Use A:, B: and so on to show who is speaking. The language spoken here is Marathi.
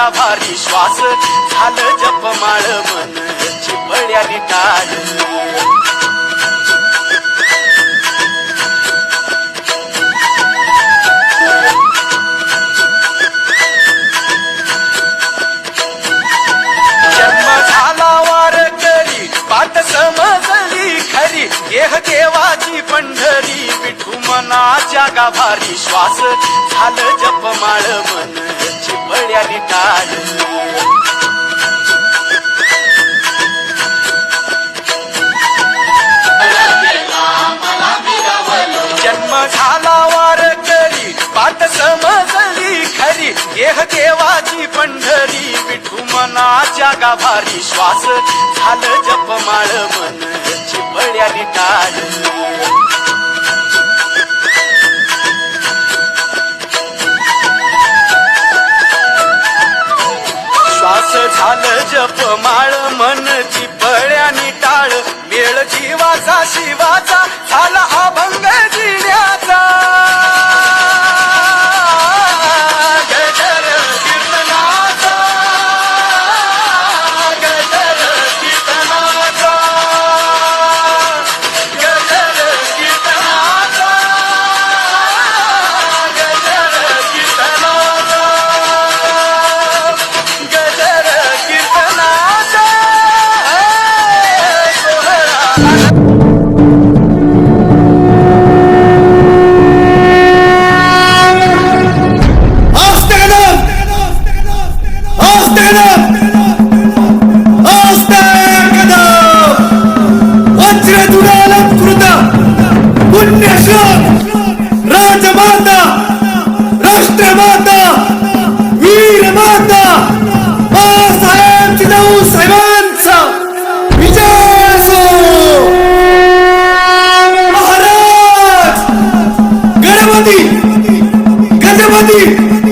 A: जागा भारी श्वास झालं जपमाळ मन चिपळ्याने टाळ समजली खरी गेह देवाची पंढरी विठू मनाच्या गाभारी श्वास झालं जपमाळ मन चिपळ्याने टाळ जन्म झाला वारकरी पाठ समजली खरी गेह देवाची पंढरी विठू मनाच्या गाभारी श्वास झालं जपमाळ मन चिपळ्याने टाळ श्वास झालं जपमाळ मन चिपळ्याने टाळ मेळ जीवाचा शिवाचा झाला अभंग जिण्याचा
B: राजमाता राष्ट्रमाता वीरमाता बाळासाहेब जिजाऊ साहेबांचा विजय असो महाराज गणपती गजपती